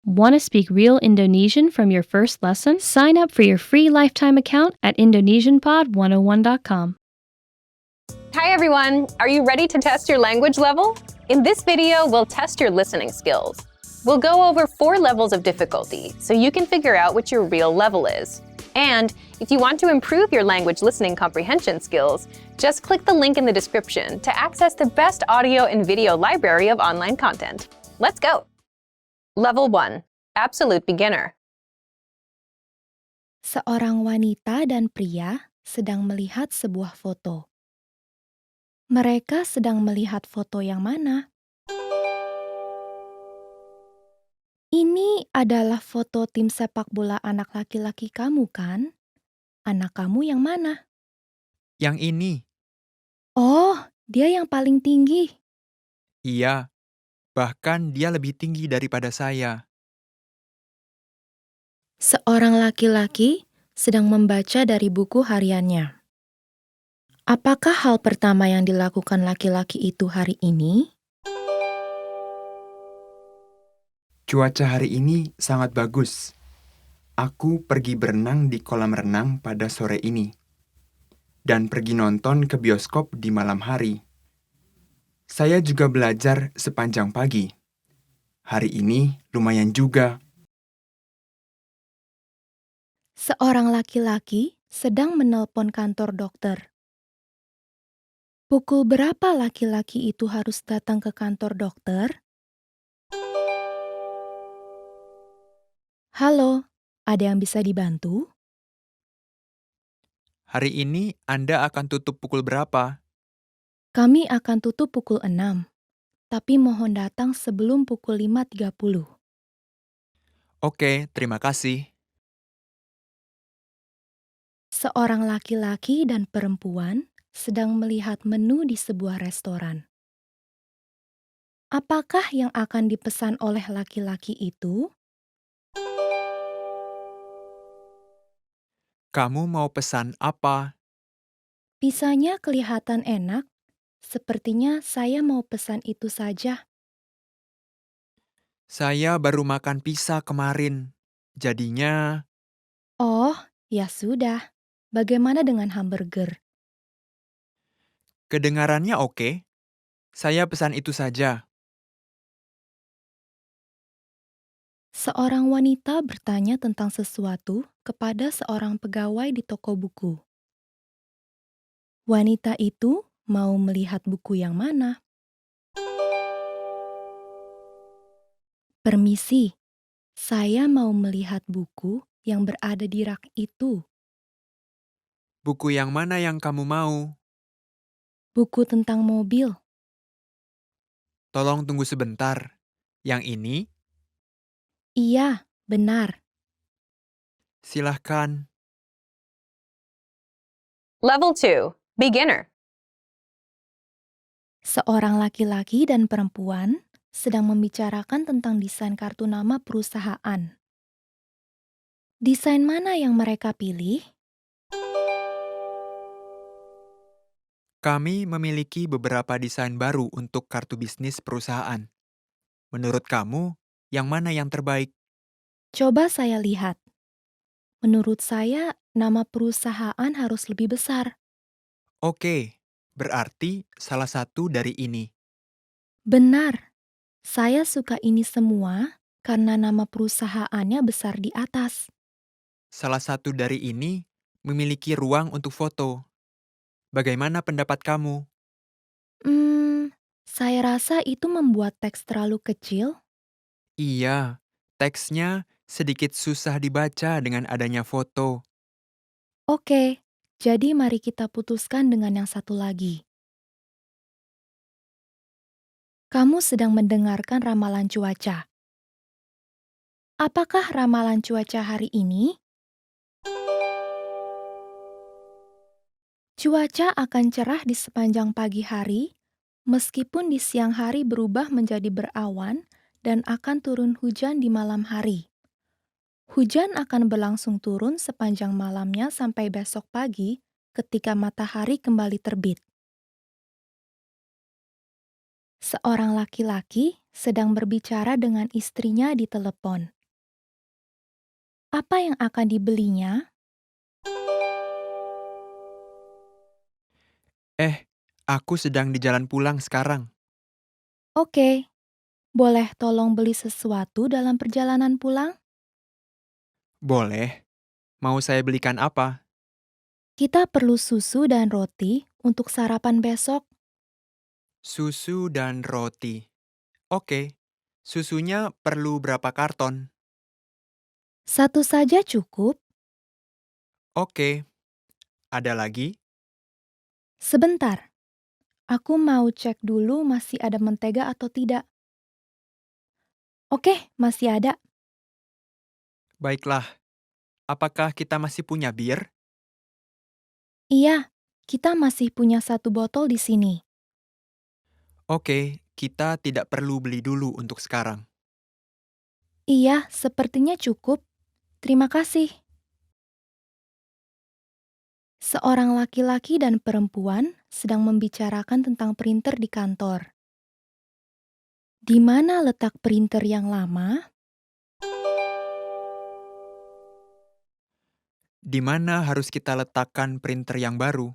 Want to speak real Indonesian from your first lesson? Sign up for your free lifetime account at indonesianpod101.com. Hi everyone! Are you ready to test your language level? In this video, we'll test your listening skills. We'll go over 4 levels of difficulty so you can figure out what your real level is. And if you want to improve your language listening comprehension skills, just click the link in the description to access the best audio and video library of online content. Let's go! Level 1. Absolute Beginner. Seorang wanita dan pria sedang melihat sebuah foto. Mereka sedang melihat foto yang mana? Ini adalah foto tim sepak bola anak laki-laki kamu, kan? Anak kamu yang mana? Yang ini, Oh, dia yang paling tinggi. iya. Bahkan dia lebih tinggi daripada saya. Seorang laki-laki sedang membaca dari buku hariannya. Apakah hal pertama yang dilakukan laki-laki itu hari ini? Cuaca hari ini sangat bagus. Aku pergi berenang di kolam renang pada sore ini. Dan pergi nonton ke bioskop di malam hari. Saya juga belajar sepanjang pagi. Hari ini lumayan juga. Seorang laki-laki sedang menelpon kantor dokter. Pukul berapa laki-laki itu harus datang ke kantor dokter? Halo, ada yang bisa dibantu? Hari ini Anda akan tutup pukul berapa? Kami akan tutup pukul 6, tapi mohon datang sebelum pukul 5.30. Oke, terima kasih. Seorang laki-laki dan perempuan sedang melihat menu di sebuah restoran. Apakah yang akan dipesan oleh laki-laki itu? Kamu mau pesan apa? Pisanya kelihatan enak. Sepertinya saya mau pesan itu saja. Saya baru makan pizza kemarin. Jadinya, Oh, ya sudah. Bagaimana dengan hamburger? kedengarannya oke. Saya pesan itu saja. Seorang wanita bertanya tentang sesuatu kepada seorang pegawai di toko buku. Wanita itu mau melihat buku yang mana? Permisi, saya mau melihat buku yang berada di rak itu. Buku yang mana yang kamu mau? Buku tentang mobil. Tolong tunggu sebentar. Yang ini, Iya, benar. silahkan. Level 2. Beginner. Seorang laki-laki dan perempuan sedang membicarakan tentang desain kartu nama perusahaan. Desain mana yang mereka pilih? Kami memiliki beberapa desain baru untuk kartu bisnis perusahaan. Menurut kamu, yang mana yang terbaik? Coba saya lihat. Menurut saya, nama perusahaan harus lebih besar. Oke, berarti salah satu dari ini. Benar, saya suka ini semua karena nama perusahaannya besar di atas. Salah satu dari ini memiliki ruang untuk foto. Bagaimana pendapat kamu? Saya rasa itu membuat teks terlalu kecil. Iya, teksnya sedikit susah dibaca dengan adanya foto. Oke, jadi mari kita putuskan dengan yang satu lagi. Kamu sedang mendengarkan ramalan cuaca. Apakah ramalan cuaca hari ini? Cuaca akan cerah di sepanjang pagi hari, meskipun di siang hari berubah menjadi berawan dan akan turun hujan di malam hari. Hujan akan berlangsung turun sepanjang malamnya sampai besok pagi ketika matahari kembali terbit. Seorang laki-laki sedang berbicara dengan istrinya di telepon. Apa yang akan dibelinya? Aku sedang di jalan pulang sekarang. Oke, boleh tolong beli sesuatu dalam perjalanan pulang? Boleh. Mau saya belikan apa? Kita perlu susu dan roti untuk sarapan besok. Susu dan roti. Oke. Susunya perlu berapa karton? Satu saja cukup. Oke. Ada lagi? Sebentar, aku mau cek dulu masih ada mentega atau tidak. Oke, masih ada. Baiklah. Apakah kita masih punya bir? Iya, kita masih punya satu botol di sini. Oke, kita tidak perlu beli dulu untuk sekarang. Iya, sepertinya cukup. Terima kasih. Seorang laki-laki dan perempuan sedang membicarakan tentang printer di kantor. Di mana letak printer yang lama? Di mana harus kita letakkan printer yang baru?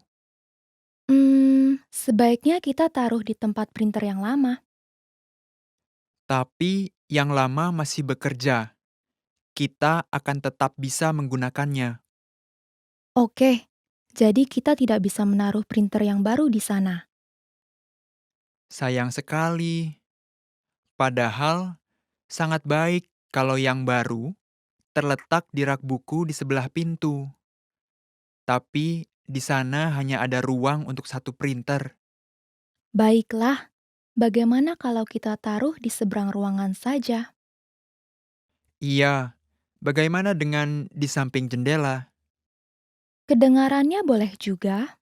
Sebaiknya kita taruh di tempat printer yang lama. Tapi yang lama masih bekerja. Kita akan tetap bisa menggunakannya. Oke, jadi kita tidak bisa menaruh printer yang baru di sana. Sayang sekali. Padahal sangat baik kalau yang baru terletak di rak buku di sebelah pintu. Tapi di sana hanya ada ruang untuk satu printer. Baiklah, bagaimana kalau kita taruh di seberang ruangan saja? Iya, bagaimana dengan di samping jendela? Kedengarannya boleh juga.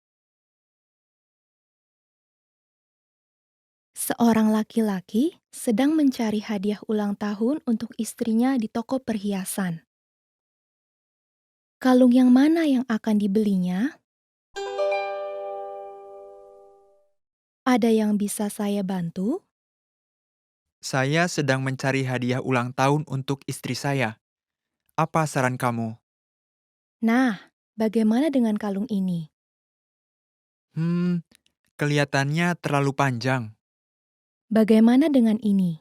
Seorang laki-laki sedang mencari hadiah ulang tahun untuk istrinya di toko perhiasan. Kalung yang mana yang akan dibelinya? Ada yang bisa saya bantu? Saya sedang mencari hadiah ulang tahun untuk istri saya. Apa saran kamu? Nah, bagaimana dengan kalung ini? Hmm, kelihatannya terlalu panjang. Bagaimana dengan ini?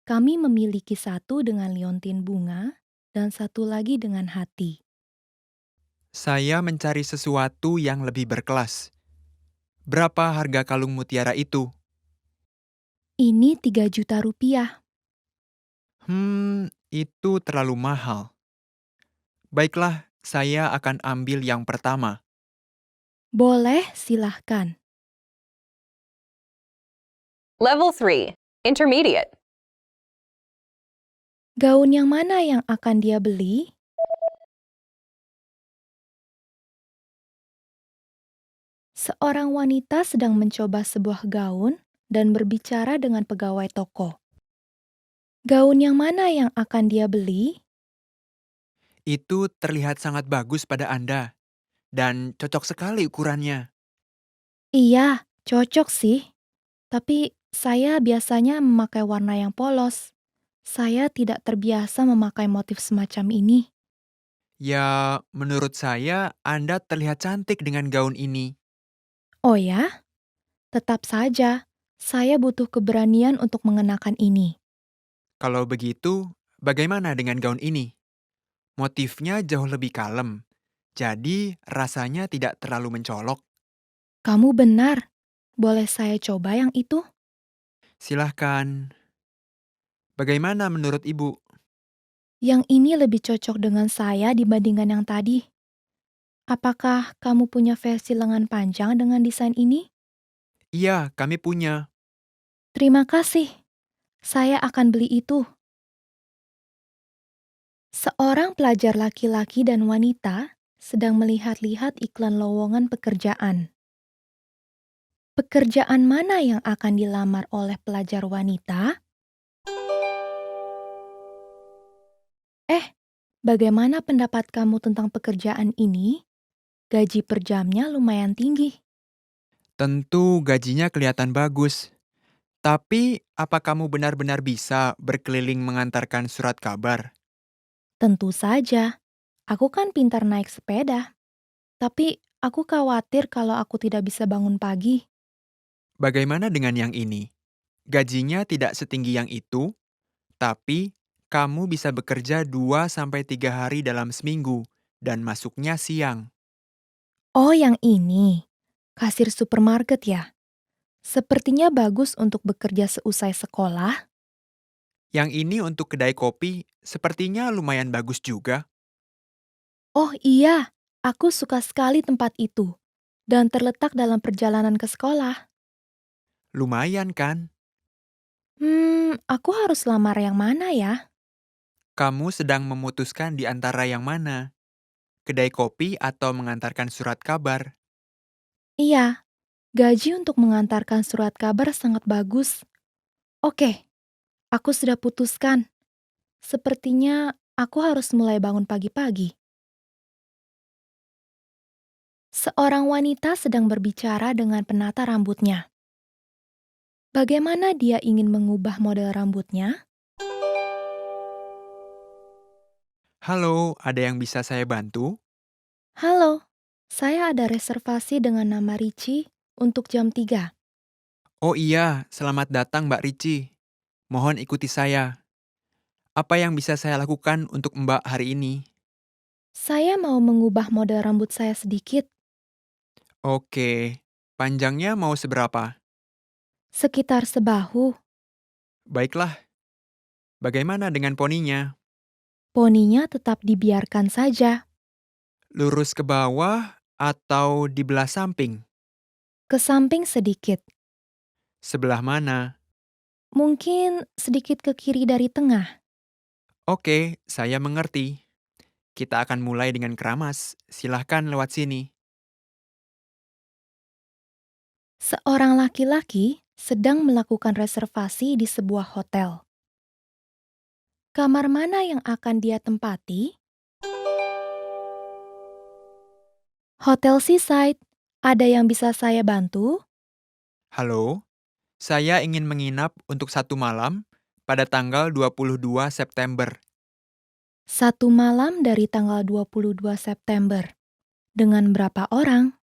Kami memiliki satu dengan liontin bunga dan satu lagi dengan hati. Saya mencari sesuatu yang lebih berkelas. Berapa harga kalung mutiara itu? Ini 3 juta rupiah. Itu terlalu mahal. Baiklah, saya akan ambil yang pertama. Boleh, silahkan. Level 3. Intermediate. Gaun yang mana yang akan dia beli? Seorang wanita sedang mencoba sebuah gaun dan berbicara dengan pegawai toko. Gaun yang mana yang akan dia beli? Itu terlihat sangat bagus pada Anda, dan cocok sekali ukurannya. Iya, cocok sih. Tapi saya biasanya memakai warna yang polos. Saya tidak terbiasa memakai motif semacam ini. Ya, menurut saya Anda terlihat cantik dengan gaun ini. Oh ya? Tetap saja, saya butuh keberanian untuk mengenakan ini. Kalau begitu, bagaimana dengan gaun ini? Motifnya jauh lebih kalem, jadi rasanya tidak terlalu mencolok. Kamu benar. Boleh saya coba yang itu? Silahkan. Bagaimana menurut Ibu? Yang ini lebih cocok dengan saya dibandingkan yang tadi. Apakah kamu punya versi lengan panjang dengan desain ini? Iya, kami punya. Terima kasih. Saya akan beli itu. Seorang pelajar laki-laki dan wanita sedang melihat-lihat iklan lowongan pekerjaan. Pekerjaan mana yang akan dilamar oleh pelajar wanita? Bagaimana pendapat kamu tentang pekerjaan ini? Gaji per jamnya lumayan tinggi. Tentu gajinya kelihatan bagus. Tapi, apa kamu benar-benar bisa berkeliling mengantarkan surat kabar? Tentu saja, aku kan pintar naik sepeda. Tapi aku khawatir kalau aku tidak bisa bangun pagi. Bagaimana dengan yang ini? Gajinya tidak setinggi yang itu, tapi kamu bisa bekerja 2 sampai 3 hari dalam seminggu dan masuknya siang. Oh, yang ini. Kasir supermarket ya? Sepertinya bagus untuk bekerja seusai sekolah. Yang ini untuk kedai kopi sepertinya lumayan bagus juga. Oh iya, aku suka sekali tempat itu. Dan terletak dalam perjalanan ke sekolah. Lumayan kan? Aku harus lamar yang mana ya? Kamu sedang memutuskan di antara yang mana? Kedai kopi atau mengantarkan surat kabar? Iya, gaji untuk mengantarkan surat kabar sangat bagus. Oke, aku sudah putuskan. Sepertinya aku harus mulai bangun pagi-pagi. Seorang wanita sedang berbicara dengan penata rambutnya. Bagaimana dia ingin mengubah model rambutnya? Halo, ada yang bisa saya bantu? Halo, saya ada reservasi dengan nama Ricci untuk jam 3. Oh iya, selamat datang Mbak Ricci. Mohon ikuti saya. Apa yang bisa saya lakukan untuk Mbak hari ini? Saya mau mengubah model rambut saya sedikit, Oke, panjangnya mau seberapa? sekitar sebahu. Baiklah, bagaimana dengan poninya? Poninya tetap dibiarkan saja, Lurus ke bawah atau di belah samping? ke samping sedikit, Sebelah mana? mungkin sedikit ke kiri dari tengah. Oke, saya mengerti. Kita akan mulai dengan keramas. Silahkan lewat sini. Seorang laki-laki sedang melakukan reservasi di sebuah hotel. Kamar mana yang akan dia tempati? Hotel Seaside. Ada yang bisa saya bantu? Halo, saya ingin menginap untuk 1 malam pada tanggal 22 September. 1 malam dari tanggal 22 September. Dengan berapa orang?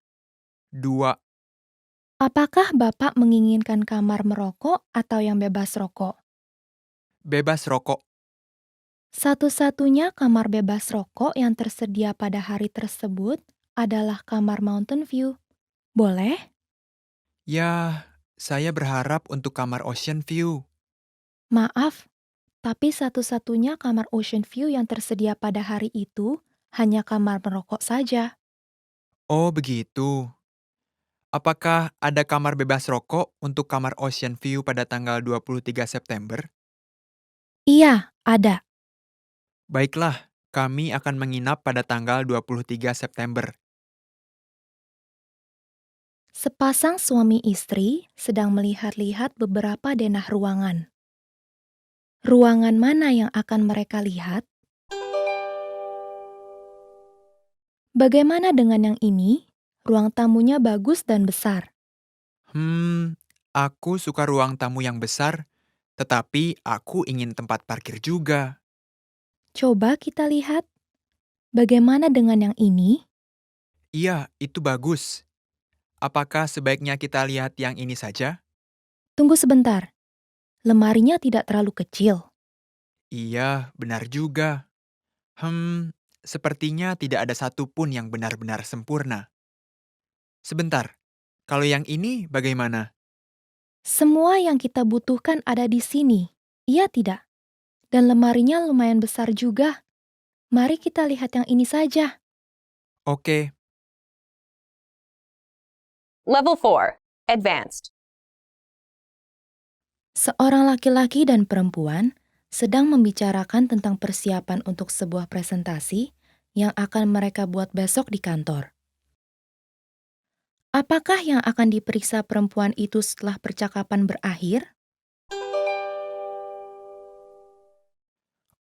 2, Apakah Bapak menginginkan kamar merokok atau yang bebas rokok? bebas rokok. Satu-satunya kamar bebas rokok yang tersedia pada hari tersebut adalah kamar Mountain View. Boleh? Ya, saya berharap untuk kamar Ocean View. Maaf, tapi satu-satunya kamar Ocean View yang tersedia pada hari itu hanya kamar merokok saja. Oh, begitu. Apakah ada kamar bebas rokok untuk kamar Ocean View pada tanggal 23 September? Iya, ada. Baiklah, kami akan menginap pada tanggal 23 September. Sepasang suami istri sedang melihat-lihat beberapa denah ruangan. Ruangan mana yang akan mereka lihat? Bagaimana dengan yang ini? Ruang tamunya bagus dan besar. Aku suka ruang tamu yang besar, tetapi aku ingin tempat parkir juga. Coba kita lihat. Bagaimana dengan yang ini? Iya, itu bagus. Apakah sebaiknya kita lihat yang ini saja? Tunggu sebentar. Lemarinya tidak terlalu kecil. Iya, benar juga. Sepertinya tidak ada satupun yang benar-benar sempurna. Sebentar, kalau yang ini bagaimana? Semua yang kita butuhkan ada di sini. Iya tidak? Dan lemarinya lumayan besar juga. Mari kita lihat yang ini saja. Oke, Level 4. Advanced. Seorang laki-laki dan perempuan sedang membicarakan tentang persiapan untuk sebuah presentasi yang akan mereka buat besok di kantor. Apakah yang akan diperiksa perempuan itu setelah percakapan berakhir?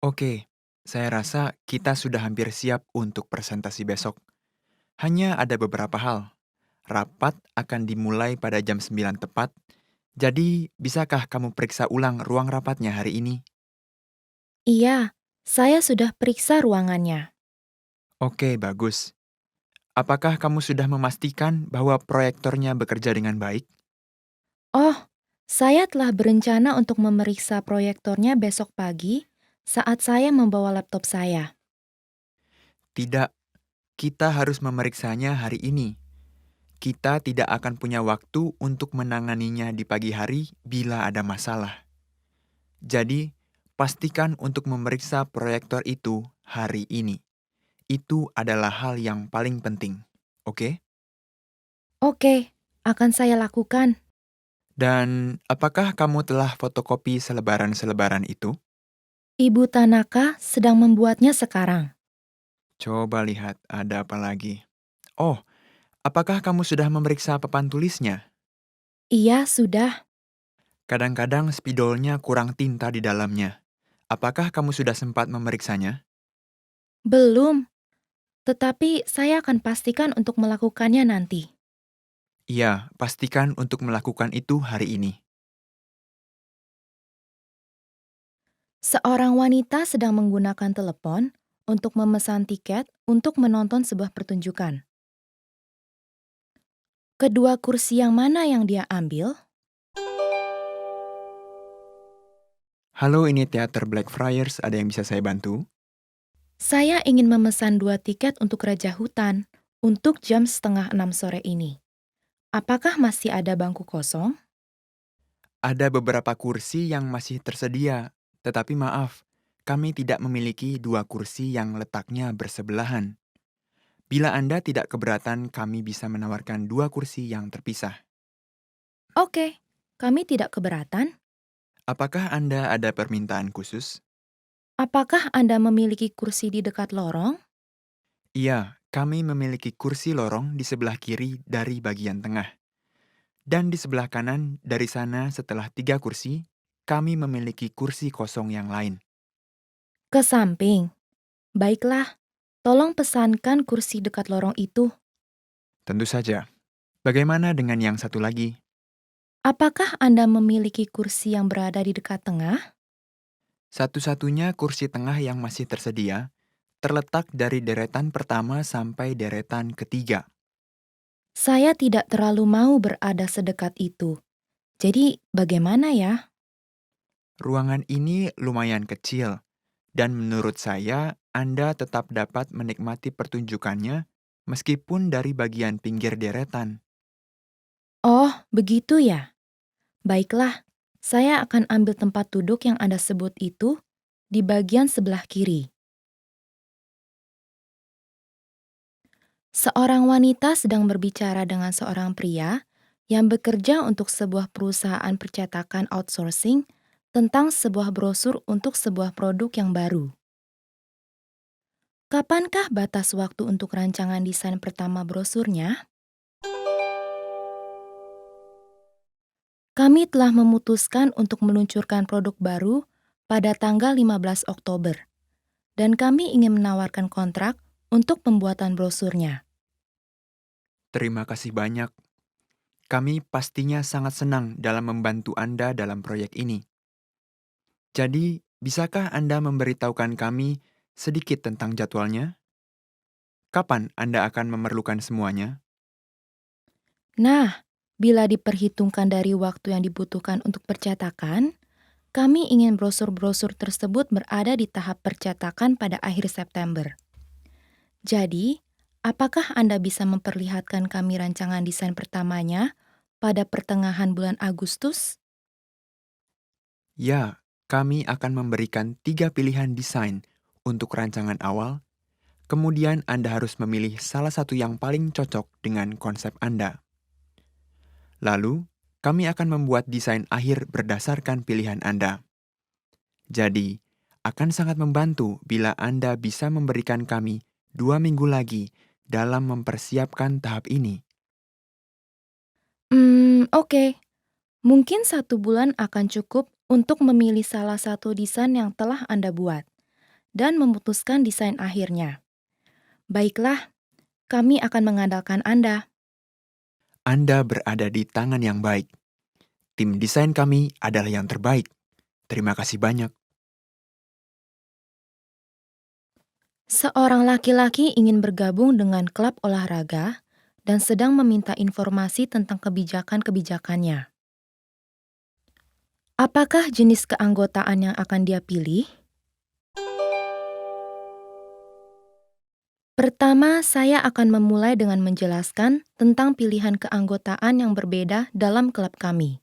oke. Saya rasa kita sudah hampir siap untuk presentasi besok. Hanya ada beberapa hal. Rapat akan dimulai pada jam 9 tepat, jadi bisakah kamu periksa ulang ruang rapatnya hari ini? Iya, Saya sudah periksa ruangannya. Oke, bagus. Apakah kamu sudah memastikan bahwa proyektornya bekerja dengan baik? Oh, saya telah berencana untuk memeriksa proyektornya besok pagi saat saya membawa laptop saya. Tidak, kita harus memeriksanya hari ini. Kita tidak akan punya waktu untuk menanganinya di pagi hari bila ada masalah. Jadi, pastikan untuk memeriksa proyektor itu hari ini. Itu adalah hal yang paling penting. Oke? Oke, akan saya lakukan. Dan apakah kamu telah fotokopi selebaran-selebaran itu? Ibu Tanaka sedang membuatnya sekarang. Coba lihat ada apa lagi. Oh, apakah kamu sudah memeriksa papan tulisnya? Iya, sudah. Kadang-kadang spidolnya kurang tinta di dalamnya. Apakah kamu sudah sempat memeriksanya? Belum, tetapi saya akan pastikan untuk melakukannya nanti. Iya, pastikan untuk melakukan itu hari ini. Seorang wanita sedang menggunakan telepon untuk memesan tiket untuk menonton sebuah pertunjukan. Kedua kursi yang mana yang dia ambil? Halo, ini Teater Blackfriars, ada yang bisa saya bantu? Saya ingin memesan 2 tiket untuk Raja Hutan untuk jam 5:30 sore ini. Apakah masih ada bangku kosong? Ada beberapa kursi yang masih tersedia, tetapi maaf, kami tidak memiliki 2 kursi yang letaknya bersebelahan. Bila Anda tidak keberatan, kami bisa menawarkan 2 kursi yang terpisah. Oke, kami tidak keberatan. Apakah Anda ada permintaan khusus? Apakah Anda memiliki kursi di dekat lorong? Iya, kami memiliki kursi lorong di sebelah kiri dari bagian tengah. Dan di sebelah kanan dari sana setelah 3 kursi, kami memiliki kursi kosong yang lain. Ke samping. Baiklah, tolong pesankan kursi dekat lorong itu. Tentu saja. Bagaimana dengan yang satu lagi? Apakah Anda memiliki kursi yang berada di dekat tengah? Satu-satunya kursi tengah yang masih tersedia terletak dari deretan pertama sampai deretan ketiga. Saya tidak terlalu mau berada sedekat itu. Jadi, bagaimana ya? Ruangan ini lumayan kecil, dan menurut saya Anda tetap dapat menikmati pertunjukannya meskipun dari bagian pinggir deretan. Oh, begitu ya. Baiklah, saya akan ambil tempat duduk yang Anda sebut itu di bagian sebelah kiri. Seorang wanita sedang berbicara dengan seorang pria yang bekerja untuk sebuah perusahaan percetakan outsourcing tentang sebuah brosur untuk sebuah produk yang baru. Kapankah batas waktu untuk rancangan desain pertama brosurnya? Kami telah memutuskan untuk meluncurkan produk baru pada tanggal 15 Oktober, dan kami ingin menawarkan kontrak untuk pembuatan brosurnya. Terima kasih banyak. Kami pastinya sangat senang dalam membantu Anda dalam proyek ini. Jadi, bisakah Anda memberitahukan kami sedikit tentang jadwalnya? Kapan Anda akan memerlukan semuanya? Nah, bila diperhitungkan dari waktu yang dibutuhkan untuk percetakan, kami ingin brosur-brosur tersebut berada di tahap percetakan pada akhir September. Jadi, apakah Anda bisa memperlihatkan kami rancangan desain pertamanya pada pertengahan bulan Agustus? Ya, kami akan memberikan 3 pilihan desain untuk rancangan awal. Kemudian Anda harus memilih salah satu yang paling cocok dengan konsep Anda. Lalu, kami akan membuat desain akhir berdasarkan pilihan Anda. Jadi, akan sangat membantu bila Anda bisa memberikan kami 2 minggu lagi dalam mempersiapkan tahap ini. Oke. Mungkin 1 bulan akan cukup untuk memilih salah satu desain yang telah Anda buat dan memutuskan desain akhirnya. Baiklah, kami akan mengandalkan Anda. Anda berada di tangan yang baik. Tim desain kami adalah yang terbaik. Terima kasih banyak. Seorang laki-laki ingin bergabung dengan klub olahraga dan sedang meminta informasi tentang kebijakan-kebijakannya. Apakah jenis keanggotaan yang akan dia pilih? Pertama, saya akan memulai dengan menjelaskan tentang pilihan keanggotaan yang berbeda dalam klub kami,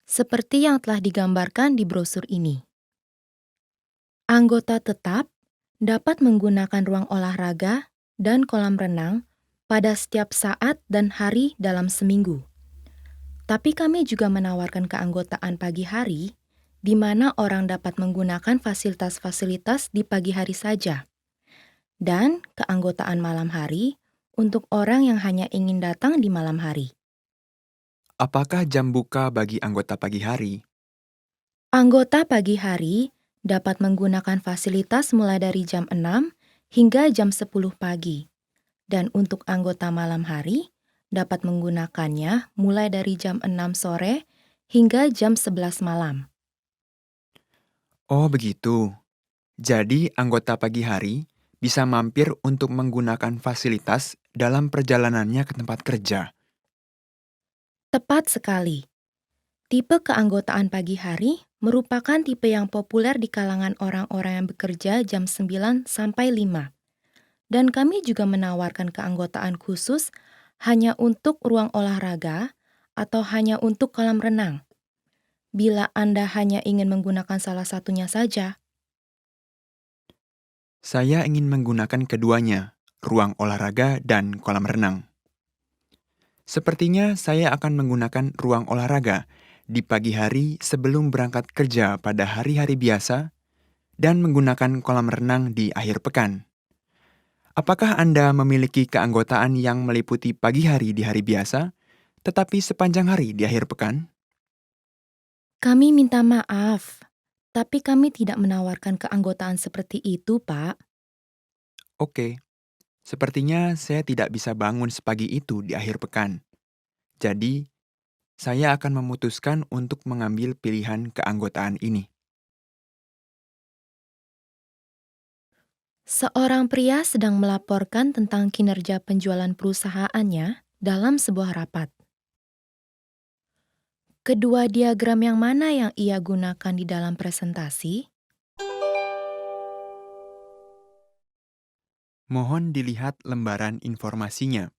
seperti yang telah digambarkan di brosur ini. Anggota tetap dapat menggunakan ruang olahraga dan kolam renang pada setiap saat dan hari dalam seminggu. Tapi kami juga menawarkan keanggotaan pagi hari, di mana orang dapat menggunakan fasilitas-fasilitas di pagi hari saja, dan keanggotaan malam hari untuk orang yang hanya ingin datang di malam hari. Apakah jam buka bagi anggota pagi hari? Anggota pagi hari dapat menggunakan fasilitas mulai dari jam 6 hingga jam 10 pagi. Dan untuk anggota malam hari dapat menggunakannya mulai dari jam 6 sore hingga jam 11 malam. Oh, begitu. Jadi, anggota pagi hari bisa mampir untuk menggunakan fasilitas dalam perjalanannya ke tempat kerja. Tepat sekali. Tipe keanggotaan pagi hari merupakan tipe yang populer di kalangan orang-orang yang bekerja jam 9 sampai 5. Dan kami juga menawarkan keanggotaan khusus hanya untuk ruang olahraga atau hanya untuk kolam renang. Bila Anda hanya ingin menggunakan salah satunya saja, Saya ingin menggunakan keduanya, ruang olahraga dan kolam renang. Sepertinya saya akan menggunakan ruang olahraga di pagi hari sebelum berangkat kerja pada hari-hari biasa dan menggunakan kolam renang di akhir pekan. Apakah Anda memiliki keanggotaan yang meliputi pagi hari di hari biasa, tetapi sepanjang hari di akhir pekan? kami minta maaf, tapi kami tidak menawarkan keanggotaan seperti itu, Pak. Oke, sepertinya saya tidak bisa bangun sepagi itu di akhir pekan. Jadi, saya akan memutuskan untuk mengambil pilihan keanggotaan ini. Seorang pria sedang melaporkan tentang kinerja penjualan perusahaannya dalam sebuah rapat. Kedua diagram yang mana yang ia gunakan di dalam presentasi? Mohon dilihat lembaran informasinya.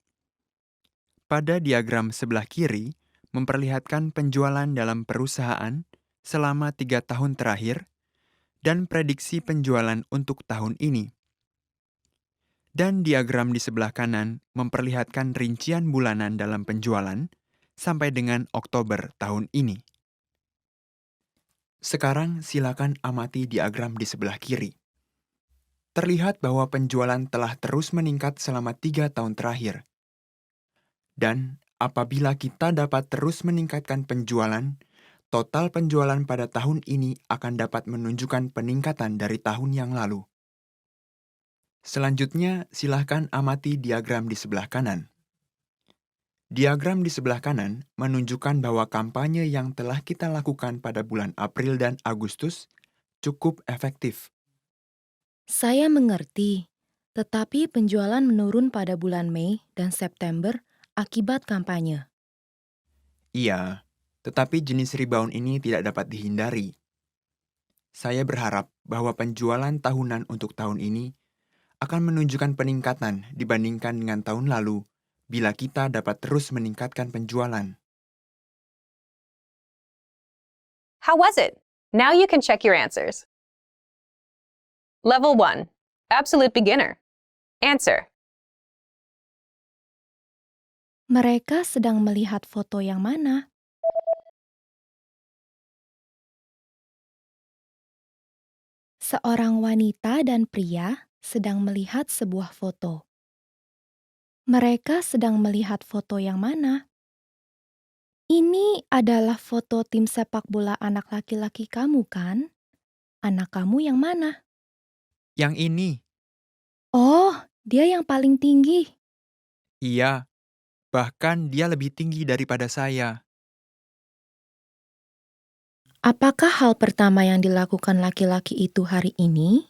Pada diagram sebelah kiri, memperlihatkan penjualan dalam perusahaan selama 3 tahun terakhir dan prediksi penjualan untuk tahun ini. Dan diagram di sebelah kanan memperlihatkan rincian bulanan dalam penjualan sampai dengan Oktober tahun ini. Sekarang silakan amati diagram di sebelah kiri. Terlihat bahwa penjualan telah terus meningkat selama 3 tahun terakhir. Dan apabila kita dapat terus meningkatkan penjualan, total penjualan pada tahun ini akan dapat menunjukkan peningkatan dari tahun yang lalu. Selanjutnya, silahkan amati diagram di sebelah kanan. Diagram di sebelah kanan menunjukkan bahwa kampanye yang telah kita lakukan pada bulan April dan Agustus cukup efektif. Saya mengerti, tetapi penjualan menurun pada bulan Mei dan September akibat kampanye. Iya, tetapi jenis rebound ini tidak dapat dihindari. Saya berharap bahwa penjualan tahunan untuk tahun ini akan menunjukkan peningkatan dibandingkan dengan tahun lalu bila kita dapat terus meningkatkan penjualan. How was it? Now you can check your answers. Level 1. Absolute beginner. Answer. Mereka sedang melihat foto yang mana? Seorang wanita dan pria sedang melihat sebuah foto. Mereka sedang melihat foto yang mana? Ini adalah foto tim sepak bola anak laki-laki kamu, kan? Anak kamu yang mana? Yang ini, Oh, dia yang paling tinggi. iya, bahkan dia lebih tinggi daripada saya. Apakah hal pertama yang dilakukan laki-laki itu hari ini?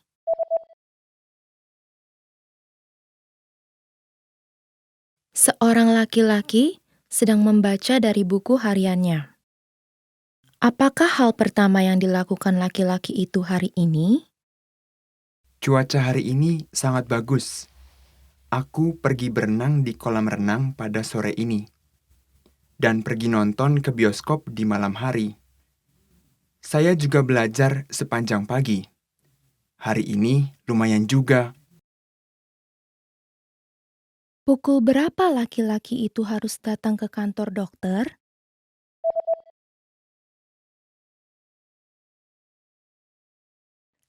Seorang laki-laki sedang membaca dari buku hariannya. Apakah hal pertama yang dilakukan laki-laki itu hari ini? Cuaca hari ini sangat bagus. Aku pergi berenang di kolam renang pada sore ini dan pergi nonton ke bioskop di malam hari. Saya juga belajar sepanjang pagi. Hari ini lumayan juga. Pukul berapa laki-laki itu harus datang ke kantor dokter?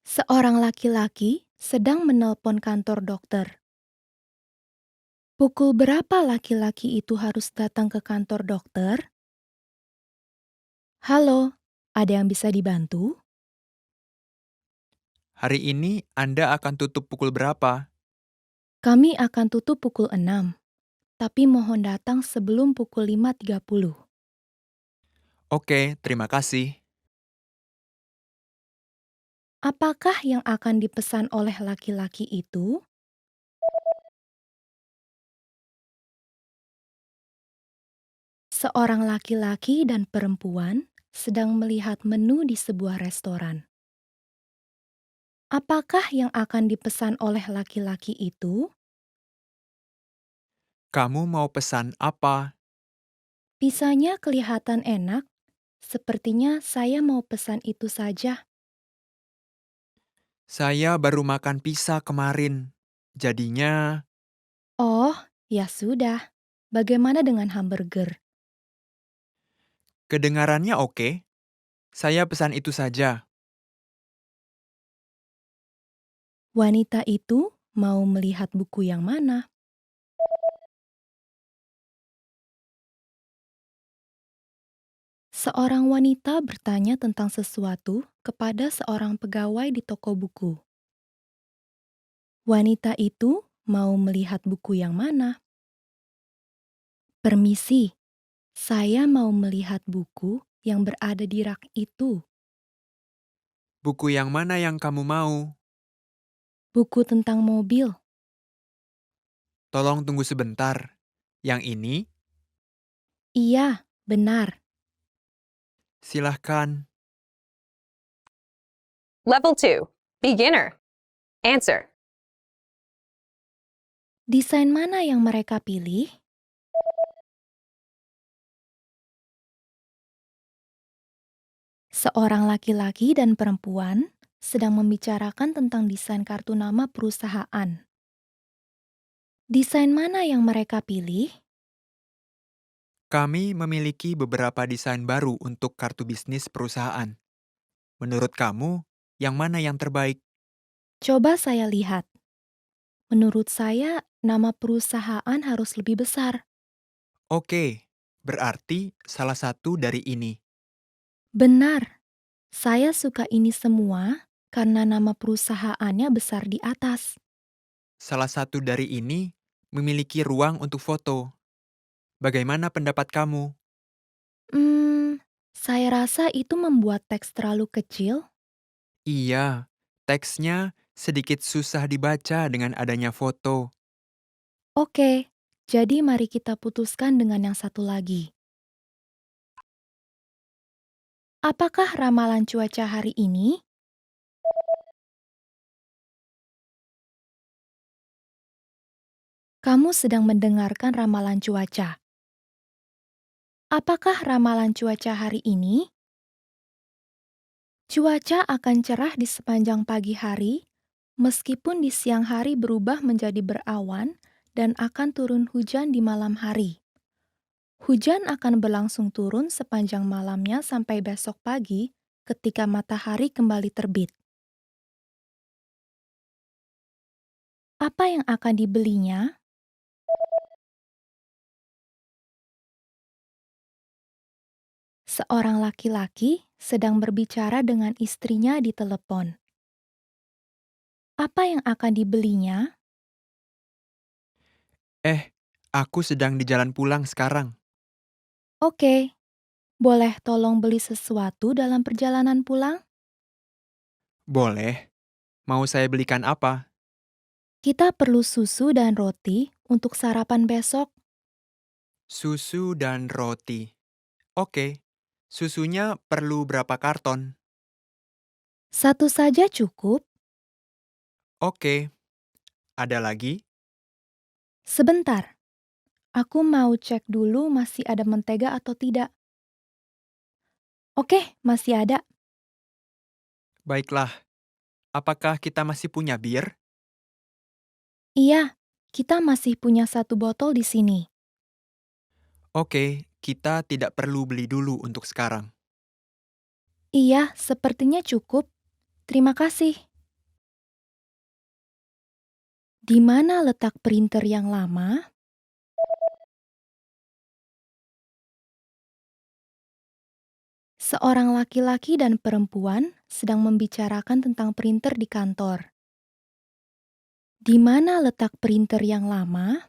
Seorang laki-laki sedang menelpon kantor dokter. Pukul berapa laki-laki itu harus datang ke kantor dokter? Halo, ada yang bisa dibantu? Hari ini Anda akan tutup pukul berapa? Kami akan tutup pukul 6, tapi mohon datang sebelum pukul 5.30. Oke, terima kasih. Apakah yang akan dipesan oleh laki-laki itu? Seorang laki-laki dan perempuan sedang melihat menu di sebuah restoran. Apakah yang akan dipesan oleh laki-laki itu? Kamu mau pesan apa? Pisanya kelihatan enak. Sepertinya saya mau pesan itu saja. Saya baru makan pizza kemarin. Jadinya, Oh, ya sudah. Bagaimana dengan hamburger? kedengarannya oke. Saya pesan itu saja. Wanita itu mau melihat buku yang mana? Seorang wanita bertanya tentang sesuatu kepada seorang pegawai di toko buku. Wanita itu mau melihat buku yang mana? Permisi, saya mau melihat buku yang berada di rak itu. Buku yang mana yang kamu mau? Buku tentang mobil. Tolong tunggu sebentar. Yang ini, Iya, benar. silahkan. Level 2. Beginner. Answer. Desain mana yang mereka pilih? Seorang laki-laki dan perempuan sedang membicarakan tentang desain kartu nama perusahaan. Desain mana yang mereka pilih? Kami memiliki beberapa desain baru untuk kartu bisnis perusahaan. Menurut kamu, yang mana yang terbaik? Coba saya lihat. Menurut saya, nama perusahaan harus lebih besar. Oke, berarti salah satu dari ini. Benar, saya suka ini semua karena nama perusahaannya besar di atas. Salah satu dari ini memiliki ruang untuk foto. Bagaimana pendapat kamu? Saya rasa itu membuat teks terlalu kecil. Iya, teksnya sedikit susah dibaca dengan adanya foto. Oke, jadi mari kita putuskan dengan yang satu lagi. Apakah ramalan cuaca hari ini? Kamu sedang mendengarkan ramalan cuaca. Apakah ramalan cuaca hari ini? Cuaca akan cerah di sepanjang pagi hari, meskipun di siang hari berubah menjadi berawan dan akan turun hujan di malam hari. Hujan akan berlangsung turun sepanjang malamnya sampai besok pagi ketika matahari kembali terbit. Apa yang akan dibelinya? Seorang laki-laki sedang berbicara dengan istrinya di telepon. Apa yang akan dibelinya? Aku sedang di jalan pulang sekarang. Oke, boleh tolong beli sesuatu dalam perjalanan pulang? Boleh. Mau saya belikan apa? Kita perlu susu dan roti untuk sarapan besok. Susu dan roti. Oke, susunya perlu berapa karton? Satu saja cukup. Oke, ada lagi? Sebentar, aku mau cek dulu masih ada mentega atau tidak. Oke, masih ada. Baiklah, apakah kita masih punya bir? Iya, kita masih punya satu botol di sini. Oke, kita tidak perlu beli dulu untuk sekarang. Iya, sepertinya cukup. Terima kasih. Di mana letak printer yang lama? Seorang laki-laki dan perempuan sedang membicarakan tentang printer di kantor. Di mana letak printer yang lama?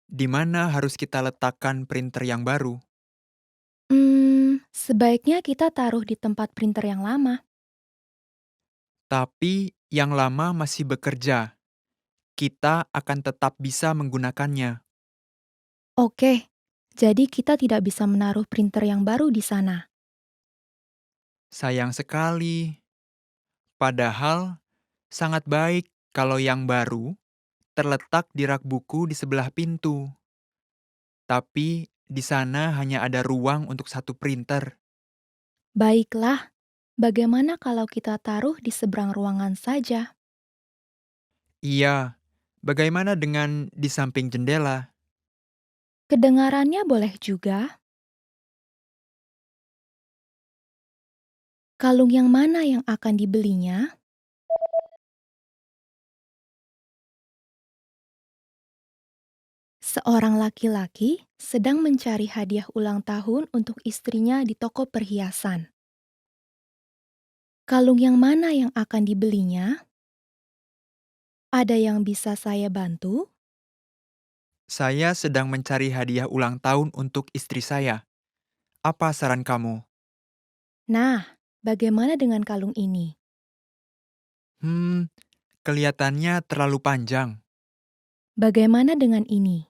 Di mana harus kita letakkan printer yang baru? Sebaiknya kita taruh di tempat printer yang lama. Tapi yang lama masih bekerja. Kita akan tetap bisa menggunakannya. Oke, jadi kita tidak bisa menaruh printer yang baru di sana. Sayang sekali. Padahal sangat baik kalau yang baru terletak di rak buku di sebelah pintu. Tapi di sana hanya ada ruang untuk satu printer. Baiklah, bagaimana kalau kita taruh di seberang ruangan saja? Iya, bagaimana dengan di samping jendela? Kedengarannya boleh juga. Kalung yang mana yang akan dibelinya? Seorang laki-laki sedang mencari hadiah ulang tahun untuk istrinya di toko perhiasan. Kalung yang mana yang akan dibelinya? Ada yang bisa saya bantu? Saya sedang mencari hadiah ulang tahun untuk istri saya. Apa saran kamu? Nah, bagaimana dengan kalung ini? Hmm, kelihatannya terlalu panjang. Bagaimana dengan ini?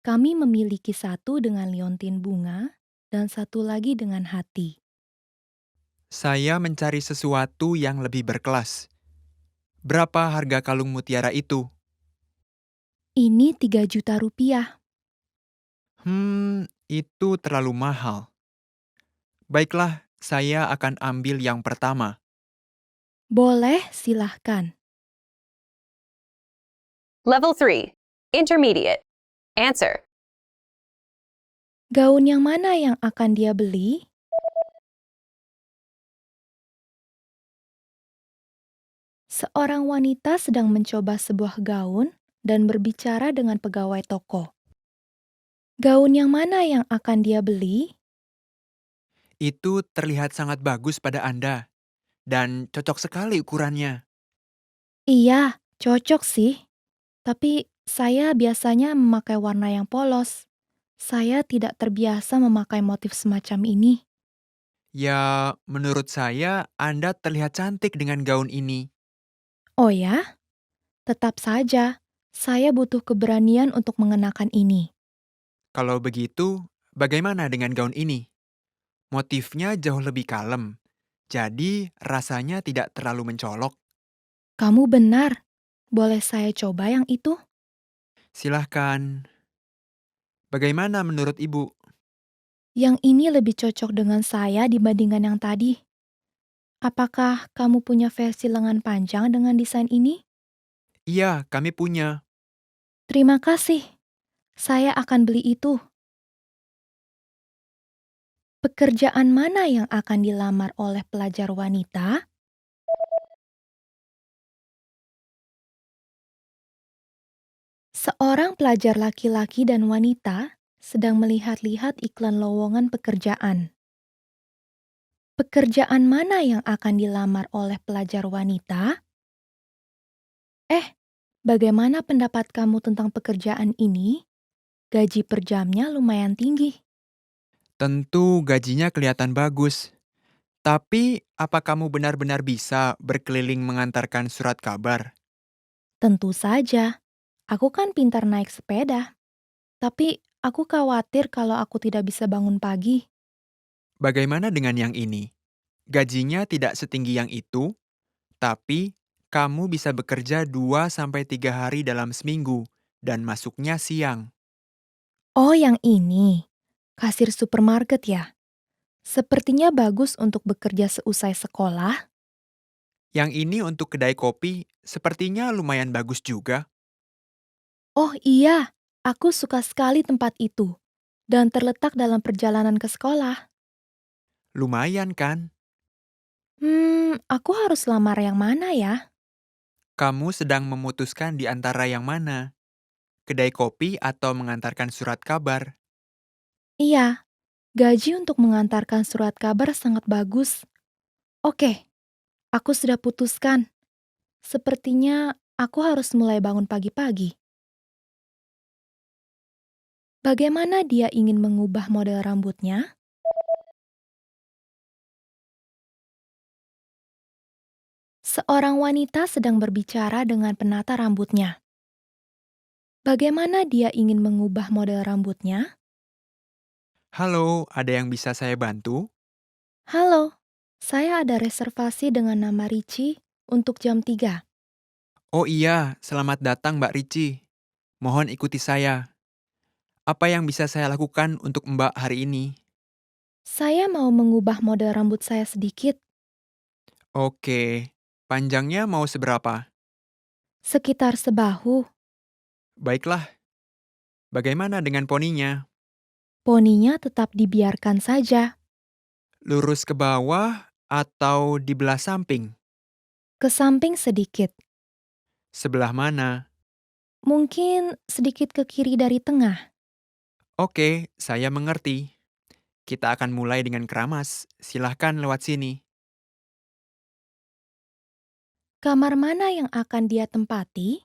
Kami memiliki satu dengan liontin bunga dan satu lagi dengan hati. Saya mencari sesuatu yang lebih berkelas. Berapa harga kalung mutiara itu? Ini 3 juta rupiah. Itu terlalu mahal. Baiklah, saya akan ambil yang pertama. Boleh, silahkan. Level 3. Intermediate. Answer. Gaun yang mana yang akan dia beli? Seorang wanita sedang mencoba sebuah gaun dan berbicara dengan pegawai toko. Gaun yang mana yang akan dia beli? Itu terlihat sangat bagus pada Anda, dan cocok sekali ukurannya. Iya, cocok sih. Tapi saya biasanya memakai warna yang polos. Saya tidak terbiasa memakai motif semacam ini. Ya, menurut saya Anda terlihat cantik dengan gaun ini. Oh ya? Tetap saja, saya butuh keberanian untuk mengenakan ini. Kalau begitu, bagaimana dengan gaun ini? Motifnya jauh lebih kalem, jadi rasanya tidak terlalu mencolok. Kamu benar. Boleh saya coba yang itu? Silahkan. Bagaimana menurut Ibu? Yang ini lebih cocok dengan saya dibandingkan yang tadi. Apakah kamu punya versi lengan panjang dengan desain ini? Iya, kami punya. Terima kasih. Saya akan beli itu. Pekerjaan mana yang akan dilamar oleh pelajar wanita? Seorang pelajar laki-laki dan wanita sedang melihat-lihat iklan lowongan pekerjaan. Pekerjaan mana yang akan dilamar oleh pelajar wanita? Bagaimana pendapat kamu tentang pekerjaan ini? Gaji per jamnya lumayan tinggi. Tentu gajinya kelihatan bagus. Tapi, apa kamu benar-benar bisa berkeliling mengantarkan surat kabar? Tentu saja, aku kan pintar naik sepeda. Tapi aku khawatir kalau aku tidak bisa bangun pagi. Bagaimana dengan yang ini? Gajinya tidak setinggi yang itu, tapi kamu bisa bekerja 2 sampai 3 hari dalam seminggu dan masuknya siang. Oh, yang ini. Kasir supermarket ya? Sepertinya bagus untuk bekerja seusai sekolah. Yang ini untuk kedai kopi sepertinya lumayan bagus juga. Oh iya, aku suka sekali tempat itu. Dan terletak dalam perjalanan ke sekolah. Lumayan kan? Aku harus lamar yang mana ya? Kamu sedang memutuskan di antara yang mana? Kedai kopi atau mengantarkan surat kabar? Iya, gaji untuk mengantarkan surat kabar sangat bagus. Oke, aku sudah putuskan. Sepertinya aku harus mulai bangun pagi-pagi. Bagaimana dia ingin mengubah model rambutnya? Seorang wanita sedang berbicara dengan penata rambutnya. Bagaimana dia ingin mengubah model rambutnya? Halo, ada yang bisa saya bantu? Halo, saya ada reservasi dengan nama Ricci untuk jam 3. Oh iya, selamat datang Mbak Ricci. Mohon ikuti saya. Apa yang bisa saya lakukan untuk Mbak hari ini? Saya mau mengubah model rambut saya sedikit, Oke, panjangnya mau seberapa? sekitar sebahu. Baiklah, bagaimana dengan poninya? Poninya tetap dibiarkan saja, Lurus ke bawah atau di belah samping? ke samping sedikit, Sebelah mana? mungkin sedikit ke kiri dari tengah. Oke, saya mengerti. Kita akan mulai dengan keramas. Silahkan lewat sini. Kamar mana yang akan dia tempati?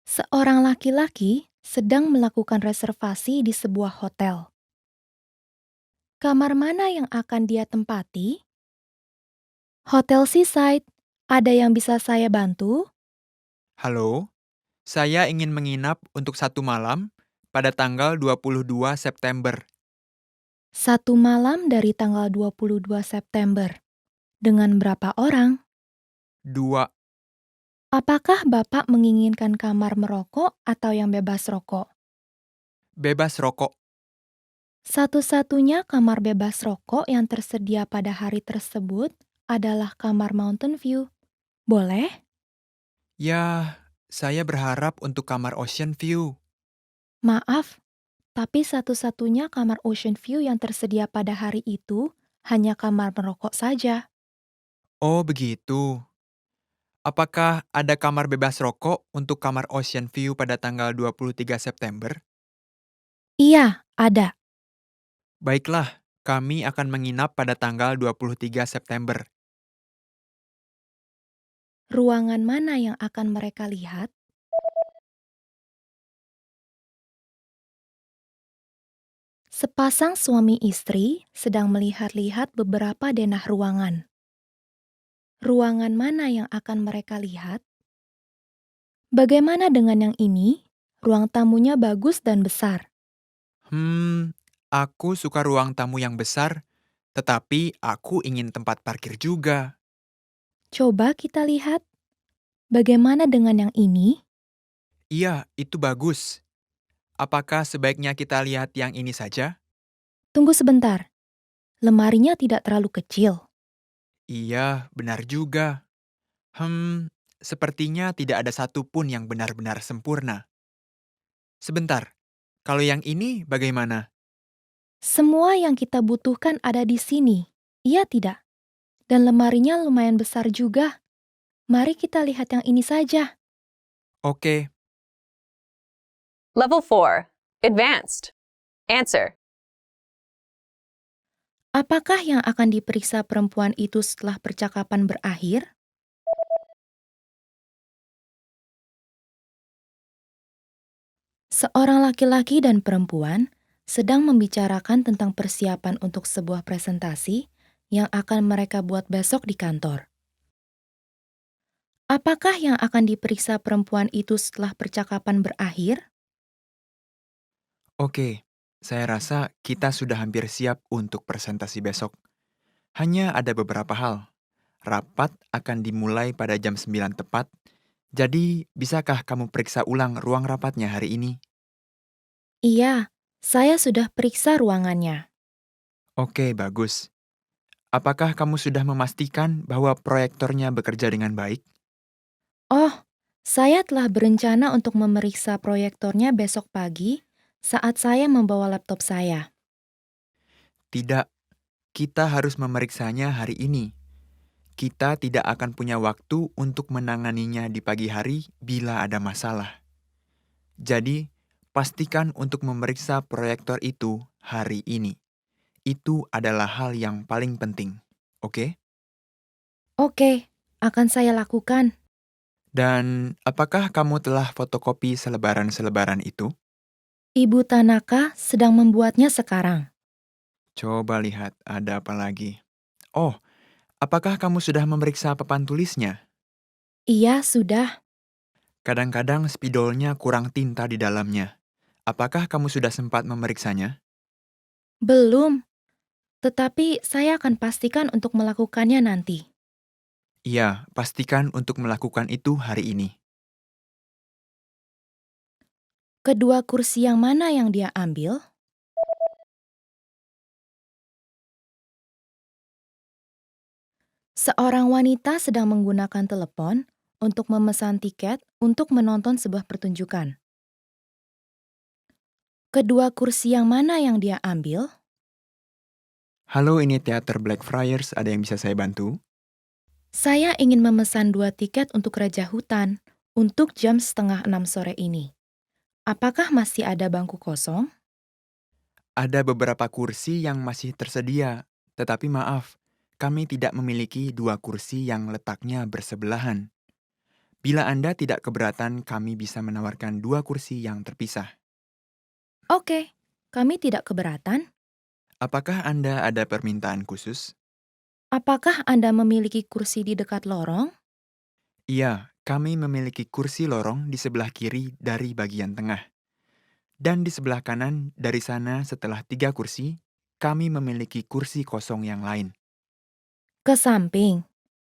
Seorang laki-laki sedang melakukan reservasi di sebuah hotel. Kamar mana yang akan dia tempati? Hotel Seaside. Ada yang bisa saya bantu? Halo, saya ingin menginap untuk 1 malam pada tanggal 22 September. 1 malam dari tanggal 22 September. Dengan berapa orang? 2. Apakah Bapak menginginkan kamar merokok atau yang bebas rokok? Bebas rokok. Satu-satunya kamar bebas rokok yang tersedia pada hari tersebut adalah kamar Mountain View. Boleh? Ya, saya berharap untuk kamar Ocean View. Maaf, tapi satu-satunya kamar Ocean View yang tersedia pada hari itu hanya kamar merokok saja. Oh, begitu. Apakah ada kamar bebas rokok untuk kamar Ocean View pada tanggal 23 September? Iya, ada. Baiklah, kami akan menginap pada tanggal 23 September. Ruangan mana yang akan mereka lihat? Sepasang suami istri sedang melihat-lihat beberapa denah ruangan. Ruangan mana yang akan mereka lihat? Bagaimana dengan yang ini? Ruang tamunya bagus dan besar. Aku suka ruang tamu yang besar, tetapi aku ingin tempat parkir juga. Coba kita lihat. Bagaimana dengan yang ini? Iya, itu bagus. Apakah sebaiknya kita lihat yang ini saja? Tunggu sebentar. Lemarinya tidak terlalu kecil. Iya, benar juga. Sepertinya tidak ada satupun yang benar-benar sempurna. Sebentar, kalau yang ini bagaimana? Semua yang kita butuhkan ada di sini. Iya tidak? Dan lemarinya lumayan besar juga. Mari kita lihat yang ini saja. Oke, Level 4. Advanced. Answer. Apakah yang akan diperiksa perempuan itu setelah percakapan berakhir? Seorang laki-laki dan perempuan sedang membicarakan tentang persiapan untuk sebuah presentasi yang akan mereka buat besok di kantor. Apakah yang akan diperiksa perempuan itu setelah percakapan berakhir? Oke, saya rasa kita sudah hampir siap untuk presentasi besok. Hanya ada beberapa hal. Rapat akan dimulai pada jam 9 tepat, jadi bisakah kamu periksa ulang ruang rapatnya hari ini? Iya, saya sudah periksa ruangannya. Oke, bagus. Apakah kamu sudah memastikan bahwa proyektornya bekerja dengan baik? Oh, saya telah berencana untuk memeriksa proyektornya besok pagi saat saya membawa laptop saya. Tidak, kita harus memeriksanya hari ini. Kita tidak akan punya waktu untuk menanganinya di pagi hari bila ada masalah. Jadi, pastikan untuk memeriksa proyektor itu hari ini. Itu adalah hal yang paling penting, oke? Oke, akan saya lakukan. Dan apakah kamu telah fotokopi selebaran-selebaran itu? Ibu Tanaka sedang membuatnya sekarang. Coba lihat, ada apa lagi? Oh, apakah kamu sudah memeriksa papan tulisnya? Iya, sudah. Kadang-kadang spidolnya kurang tinta di dalamnya. Apakah kamu sudah sempat memeriksanya? Belum, tetapi saya akan pastikan untuk melakukannya nanti. Iya, pastikan untuk melakukan itu hari ini. Kedua kursi yang mana yang dia ambil? Seorang wanita sedang menggunakan telepon untuk memesan tiket untuk menonton sebuah pertunjukan. Kedua kursi yang mana yang dia ambil? Halo, ini Teater Blackfriars, ada yang bisa saya bantu? Saya ingin memesan 2 tiket untuk Raja Hutan untuk jam 5:30 sore ini. Apakah masih ada bangku kosong? Ada beberapa kursi yang masih tersedia, tetapi maaf, kami tidak memiliki 2 kursi yang letaknya bersebelahan. Bila Anda tidak keberatan, kami bisa menawarkan 2 kursi yang terpisah. Oke, kami tidak keberatan. Apakah Anda ada permintaan khusus? Apakah Anda memiliki kursi di dekat lorong? Iya, kami memiliki kursi lorong di sebelah kiri dari bagian tengah. Dan di sebelah kanan dari sana setelah 3 kursi, kami memiliki kursi kosong yang lain. Ke samping.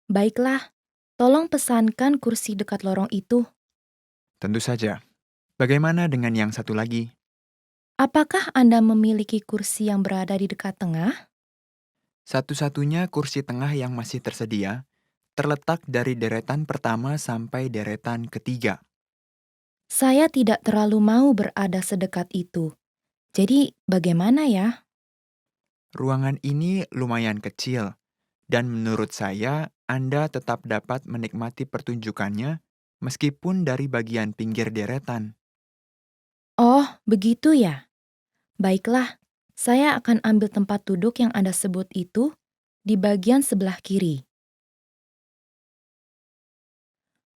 Baiklah, tolong pesankan kursi dekat lorong itu. Tentu saja. Bagaimana dengan yang satu lagi? Apakah Anda memiliki kursi yang berada di dekat tengah? Satu-satunya kursi tengah yang masih tersedia terletak dari deretan pertama sampai deretan ketiga. Saya tidak terlalu mau berada sedekat itu. Jadi, bagaimana ya? Ruangan ini lumayan kecil, dan menurut saya Anda tetap dapat menikmati pertunjukannya meskipun dari bagian pinggir deretan. Oh, begitu ya. Baiklah, saya akan ambil tempat duduk yang Anda sebut itu di bagian sebelah kiri.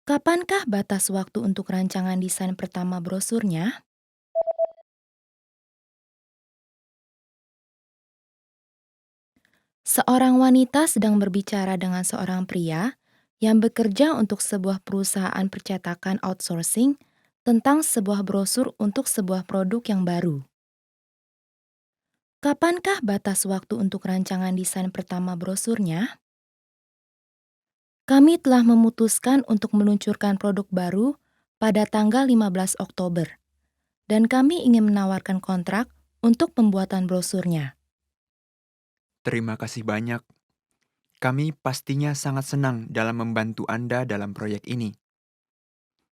Kapankah batas waktu untuk rancangan desain pertama brosurnya? Seorang wanita sedang berbicara dengan seorang pria yang bekerja untuk sebuah perusahaan percetakan outsourcing tentang sebuah brosur untuk sebuah produk yang baru. Kapankah batas waktu untuk rancangan desain pertama brosurnya? Kami telah memutuskan untuk meluncurkan produk baru pada tanggal 15 Oktober, dan kami ingin menawarkan kontrak untuk pembuatan brosurnya. Terima kasih banyak. Kami pastinya sangat senang dalam membantu Anda dalam proyek ini.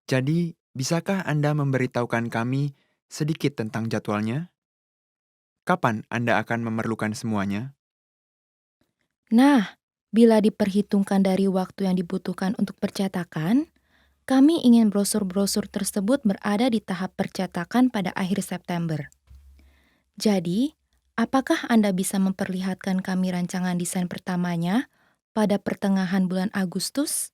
Jadi, bisakah Anda memberitahukan kami sedikit tentang jadwalnya? Kapan Anda akan memerlukan semuanya? Nah, bila diperhitungkan dari waktu yang dibutuhkan untuk percetakan, kami ingin brosur-brosur tersebut berada di tahap percetakan pada akhir September. Jadi, apakah Anda bisa memperlihatkan kami rancangan desain pertamanya pada pertengahan bulan Agustus?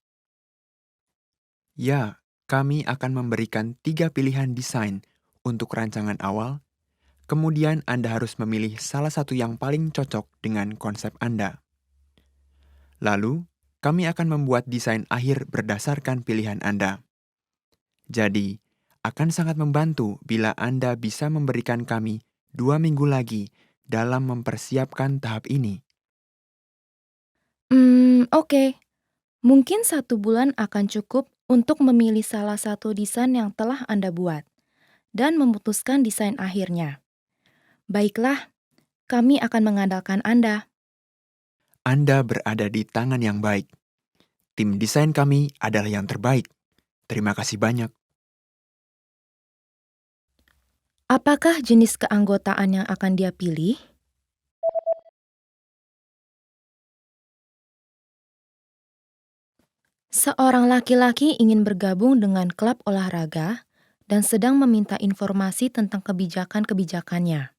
Ya, kami akan memberikan 3 pilihan desain untuk rancangan awal. Kemudian Anda harus memilih salah satu yang paling cocok dengan konsep Anda. Lalu, kami akan membuat desain akhir berdasarkan pilihan Anda. Jadi, akan sangat membantu bila Anda bisa memberikan kami 2 minggu lagi dalam mempersiapkan tahap ini. Oke. Mungkin 1 bulan akan cukup untuk memilih salah satu desain yang telah Anda buat dan memutuskan desain akhirnya. Baiklah, kami akan mengandalkan Anda. Anda berada di tangan yang baik. Tim desain kami adalah yang terbaik. Terima kasih banyak. Apakah jenis keanggotaan yang akan dia pilih? Seorang laki-laki ingin bergabung dengan klub olahraga dan sedang meminta informasi tentang kebijakan-kebijakannya.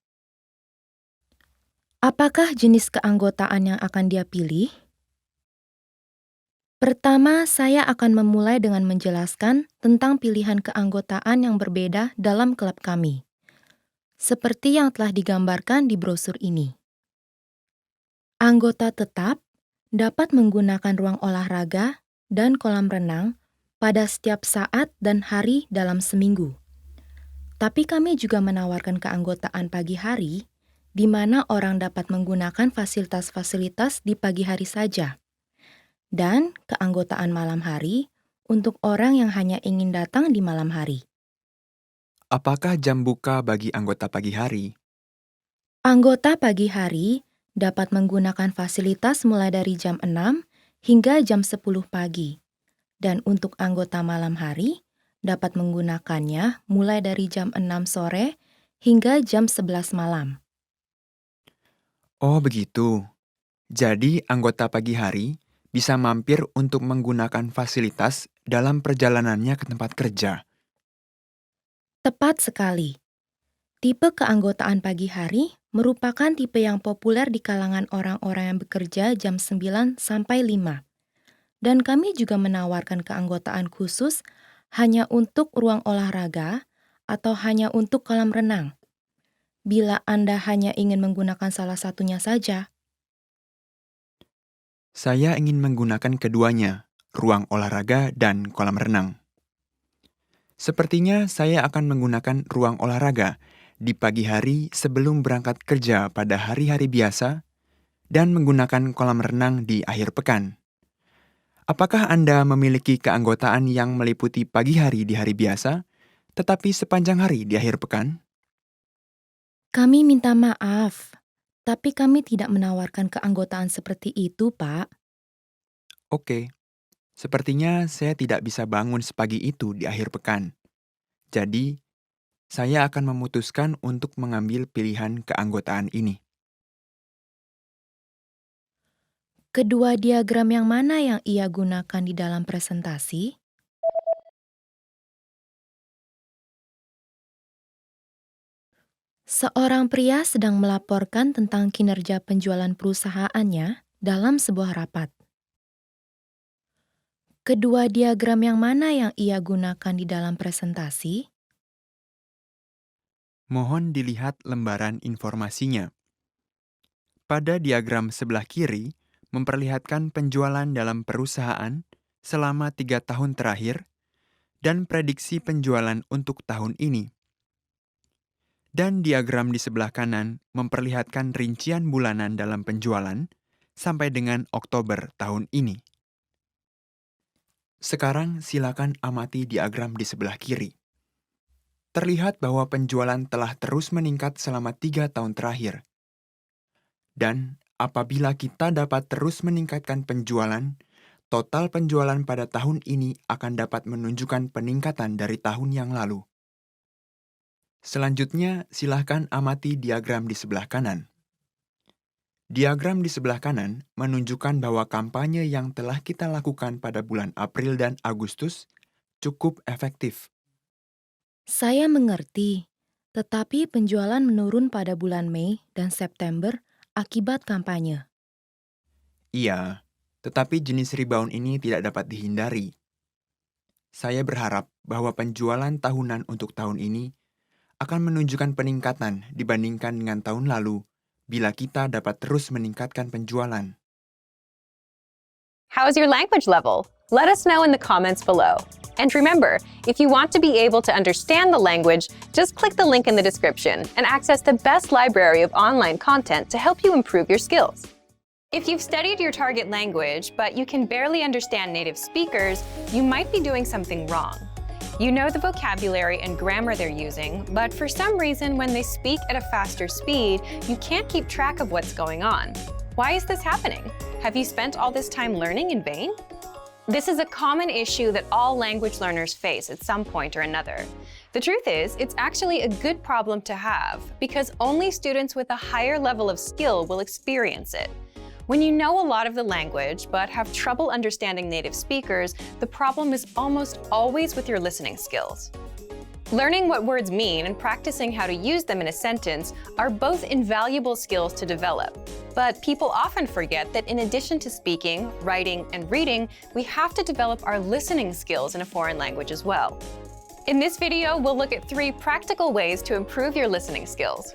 Apakah jenis keanggotaan yang akan dia pilih? Pertama, saya akan memulai dengan menjelaskan tentang pilihan keanggotaan yang berbeda dalam klub kami, seperti yang telah digambarkan di brosur ini. Anggota tetap dapat menggunakan ruang olahraga dan kolam renang pada setiap saat dan hari dalam seminggu. Tapi kami juga menawarkan keanggotaan pagi hari, di mana orang dapat menggunakan fasilitas-fasilitas di pagi hari saja. Dan keanggotaan malam hari untuk orang yang hanya ingin datang di malam hari. Apakah jam buka bagi anggota pagi hari? Anggota pagi hari dapat menggunakan fasilitas mulai dari jam 6 hingga jam 10 pagi. Dan untuk anggota malam hari dapat menggunakannya mulai dari jam 6 sore hingga jam 11 malam. Oh begitu. Jadi anggota pagi hari bisa mampir untuk menggunakan fasilitas dalam perjalanannya ke tempat kerja. Tepat sekali. Tipe keanggotaan pagi hari merupakan tipe yang populer di kalangan orang-orang yang bekerja jam 9 sampai 5. Dan kami juga menawarkan keanggotaan khusus hanya untuk ruang olahraga atau hanya untuk kolam renang. Bila Anda hanya ingin menggunakan salah satunya saja. Saya ingin menggunakan keduanya, ruang olahraga dan kolam renang. Sepertinya saya akan menggunakan ruang olahraga di pagi hari sebelum berangkat kerja pada hari-hari biasa dan menggunakan kolam renang di akhir pekan. Apakah Anda memiliki keanggotaan yang meliputi pagi hari di hari biasa, tetapi sepanjang hari di akhir pekan? Kami minta maaf, tapi kami tidak menawarkan keanggotaan seperti itu, Pak. Oke, sepertinya saya tidak bisa bangun sepagi itu di akhir pekan. Jadi, saya akan memutuskan untuk mengambil pilihan keanggotaan ini. Kedua diagram yang mana yang ia gunakan di dalam presentasi? Seorang pria sedang melaporkan tentang kinerja penjualan perusahaannya dalam sebuah rapat. Kedua diagram yang mana yang ia gunakan di dalam presentasi? Mohon dilihat lembaran informasinya. Pada diagram sebelah kiri, memperlihatkan penjualan dalam perusahaan selama 3 tahun terakhir dan prediksi penjualan untuk tahun ini. Dan diagram di sebelah kanan memperlihatkan rincian bulanan dalam penjualan sampai dengan Oktober tahun ini. Sekarang silakan amati diagram di sebelah kiri. Terlihat bahwa penjualan telah terus meningkat selama 3 tahun terakhir. Dan apabila kita dapat terus meningkatkan penjualan, total penjualan pada tahun ini akan dapat menunjukkan peningkatan dari tahun yang lalu. Selanjutnya, silakan amati diagram di sebelah kanan. Diagram di sebelah kanan menunjukkan bahwa kampanye yang telah kita lakukan pada bulan April dan Agustus cukup efektif. Saya mengerti, tetapi penjualan menurun pada bulan Mei dan September akibat kampanye. Iya, tetapi jenis rebound ini tidak dapat dihindari. Saya berharap bahwa penjualan tahunan untuk tahun ini akan menunjukkan peningkatan dibandingkan dengan tahun lalu bila kita dapat terus meningkatkan penjualan. How's your language level? Let us know in the comments below. And remember, if you want to be able to understand the language, just click the link in the description and access the best library of online content to help you improve your skills. If you've studied your target language, but you can barely understand native speakers, you might be doing something wrong. You know the vocabulary and grammar they're using, but for some reason, when they speak at a faster speed, you can't keep track of what's going on. Why is this happening? Have you spent all this time learning in vain? This is a common issue that all language learners face at some point or another. The truth is, it's actually a good problem to have, because only students with a higher level of skill will experience it. When you know a lot of the language but have trouble understanding native speakers, the problem is almost always with your listening skills. Learning what words mean and practicing how to use them in a sentence are both invaluable skills to develop. But people often forget that in addition to speaking, writing, and reading, we have to develop our listening skills in a foreign language as well. In this video, we'll look at 3 practical ways to improve your listening skills.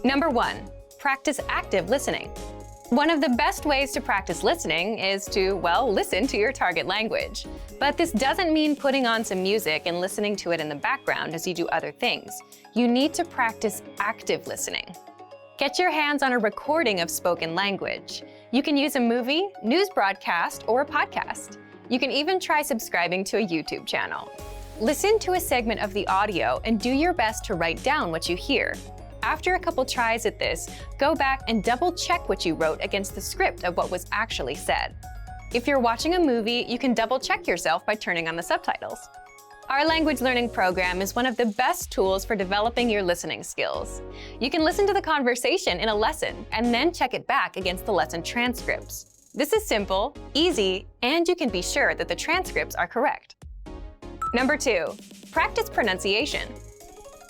Number 1, practice active listening. One of the best ways to practice listening is to, listen to your target language. But this doesn't mean putting on some music and listening to it in the background as you do other things. You need to practice active listening. Get your hands on a recording of spoken language. You can use a movie, news broadcast, or a podcast. You can even try subscribing to a YouTube channel. Listen to a segment of the audio and do your best to write down what you hear. After a couple tries at this, go back and double-check what you wrote against the script of what was actually said. If you're watching a movie, you can double-check yourself by turning on the subtitles. Our language learning program is one of the best tools for developing your listening skills. You can listen to the conversation in a lesson and then check it back against the lesson transcripts. This is simple, easy, and you can be sure that the transcripts are correct. Number 2, practice pronunciation.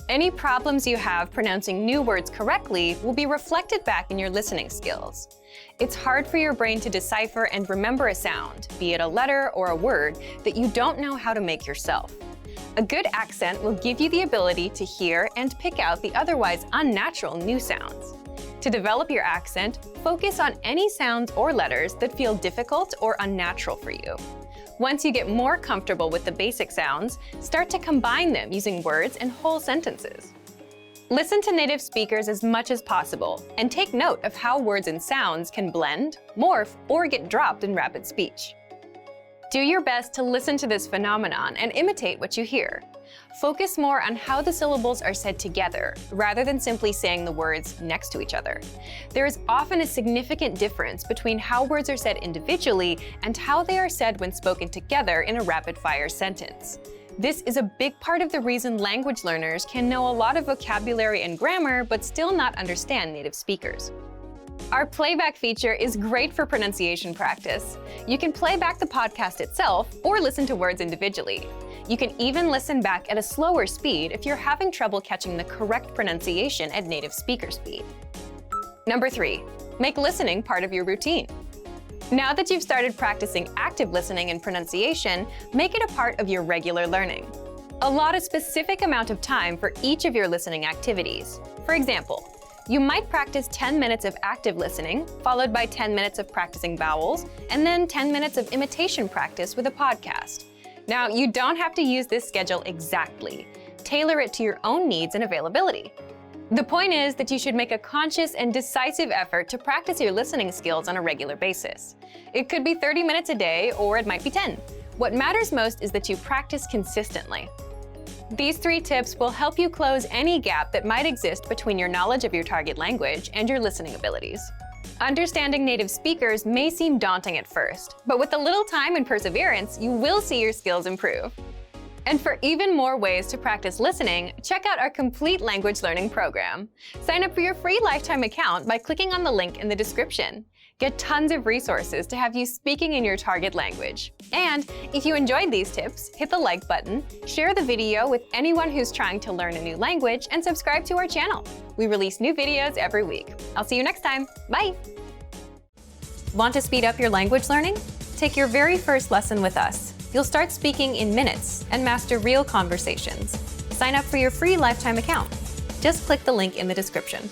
Any problems you have pronouncing new words correctly will be reflected back in your listening skills. It's hard for your brain to decipher and remember a sound, be it a letter or a word, that you don't know how to make yourself. A good accent will give you the ability to hear and pick out the otherwise unnatural new sounds. To develop your accent, focus on any sounds or letters that feel difficult or unnatural for you. Once you get more comfortable with the basic sounds, start to combine them using words and whole sentences. Listen to native speakers as much as possible and take note of how words and sounds can blend, morph, or get dropped in rapid speech. Do your best to listen to this phenomenon and imitate what you hear. Focus more on how the syllables are said together, rather than simply saying the words next to each other. There is often a significant difference between how words are said individually and how they are said when spoken together in a rapid-fire sentence. This is a big part of the reason language learners can know a lot of vocabulary and grammar but still not understand native speakers. Our playback feature is great for pronunciation practice. You can play back the podcast itself or listen to words individually. You can even listen back at a slower speed if you're having trouble catching the correct pronunciation at native speaker speed. Number 3, make listening part of your routine. Now that you've started practicing active listening and pronunciation, make it a part of your regular learning. Allot a specific amount of time for each of your listening activities. For example, you might practice 10 minutes of active listening, followed by 10 minutes of practicing vowels, and then 10 minutes of imitation practice with a podcast. Now, you don't have to use this schedule exactly. Tailor it to your own needs and availability. The point is that you should make a conscious and decisive effort to practice your listening skills on a regular basis. It could be 30 minutes a day, or it might be 10. What matters most is that you practice consistently. These 3 tips will help you close any gap that might exist between your knowledge of your target language and your listening abilities. Understanding native speakers may seem daunting at first, but with a little time and perseverance, you will see your skills improve. And for even more ways to practice listening, check out our complete language learning program. Sign up for your free lifetime account by clicking on the link in the description. Get tons of resources to have you speaking in your target language. And if you enjoyed these tips, hit the like button, share the video with anyone who's trying to learn a new language, and subscribe to our channel. We release new videos every week. I'll see you next time. Bye! Want to speed up your language learning? Take your very first lesson with us. You'll start speaking in minutes and master real conversations. Sign up for your free lifetime account. Just click the link in the description.